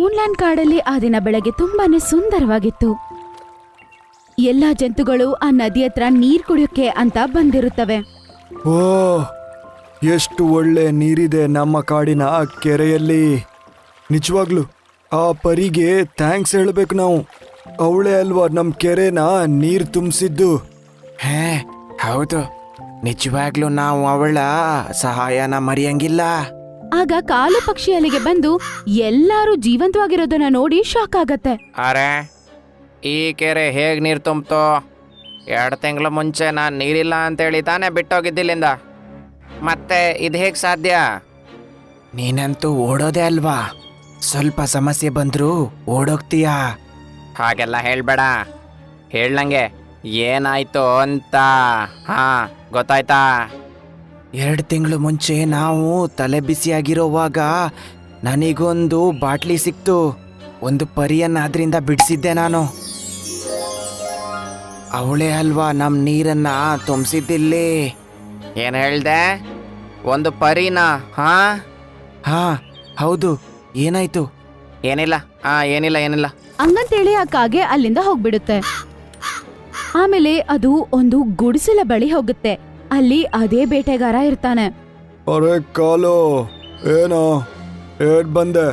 ಮೂನ್ಲ್ಯಾಂಡ್ ಕಾಡಲ್ಲಿ ಆ ದಿನ ಬೆಳಗ್ಗೆ ತುಂಬಾನೇ ಸುಂದರವಾಗಿತ್ತು. ಎಲ್ಲಾ ಜಂತುಗಳು ಆ ನದಿ ಹತ್ರ ನೀರ್ ಕುಡಿಯೋಕೆ ಅಂತ ಬಂದಿರುತ್ತವೆ. ಓ, ಎಷ್ಟು ಒಳ್ಳೆ ನೀರಿದೆ ನಮ್ಮ ಕಾಡಿನ ಆ ಕೆರೆಯಲ್ಲಿ. ನಿಜವಾಗ್ಲು ಆ ಪರಿಗೆ ಥ್ಯಾಂಕ್ಸ್ ಹೇಳ್ಬೇಕು ನಾವು. ಅವಳೇ ಅಲ್ವಾ ನಮ್ಮ ಕೆರೆನ ನೀರು ತುಂಬಿಸಿದ್ದು. ಹೇ ಹೌದು, ನಿಜವಾಗ್ಲೂ ನಾವು ಅವಳ ಸಹಾಯನ ಮರೆಯಂಗಿಲ್ಲ. ಆಗ ಕಾಲು ಪಕ್ಷಿ ಅಲ್ಲಿಗೆ ಬಂದು ಎಲ್ಲಾರು ಜೀವಂತವಾಗಿರೋದನ್ನ ನೋಡಿ ಶಾಕ್ ಆಗತ್ತೆ. ಅರೆ, ಈ ಕೆರೆ ಹೇಗೆ ನೀರು ತುಂಬ್ತೋ? 2 ತಿಂಗಳ ಮುಂಚೆ ನಾನು ನೀರಿಲ್ಲ ಅಂತೇಳಿ ತಾನೇ ಬಿಟ್ಟೋಗಿದ್ದಿಲ್ಲಿಂದ. ಮತ್ತೆ ಇದು ಹೇಗೆ ಸಾಧ್ಯ? ನೀನಂತೂ ಓಡೋದೇ ಅಲ್ವಾ, ಸ್ವಲ್ಪ ಸಮಸ್ಯೆ ಬಂದರೂ ಓಡೋಗ್ತೀಯಾ? ಹಾಗೆಲ್ಲ ಹೇಳ್ಬೇಡ, ಹೇಳಂಗೆ ಏನಾಯ್ತು ಅಂತ. ಗೊತ್ತಾಯ್ತಾ? 2 ತಿಂಗಳು ಮುಂಚೆ ನಾವು ತಲೆ ಬಿಸಿಯಾಗಿರೋವಾಗ ನನಗೊಂದು ಬಾಟ್ಲಿ ಸಿಕ್ತು. ಒಂದು ಪರಿಯನ್ನ ಅದರಿಂದ ಬಿಡಿಸಿದ್ದೆ ನಾನು. ಅವಳೇ ಅಲ್ವಾ ನಮ್ಮ ನೀರನ್ನ ತುಂಬಿಸಿದ್ದಿಲ್ಲಿ. ಏನು ಹೇಳ್ದೆ? ಒಂದು ಪರಿನಾ? ಹಾ ಹೌದು. ಏನಾಯ್ತು? ಏನಿಲ್ಲ ಏನಿಲ್ಲ. ಹಂಗಂತೇಳಿ ಆ ಕಾಗೆ ಅಲ್ಲಿಂದ ಹೋಗ್ಬಿಡುತ್ತೆ. ಆಮೇಲೆ ಅದು ಒಂದು ಗುಡಿಸಲ ಬಳಿ ಹೋಗುತ್ತೆ. ಅಲ್ಲಿ ಅದೇ ಬೇಟೆಗಾರ ಇರ್ತಾನೆ. ಅರೆ ಕಾಲು, ಏನೋ ಏಟ್ ಬಂದೆ?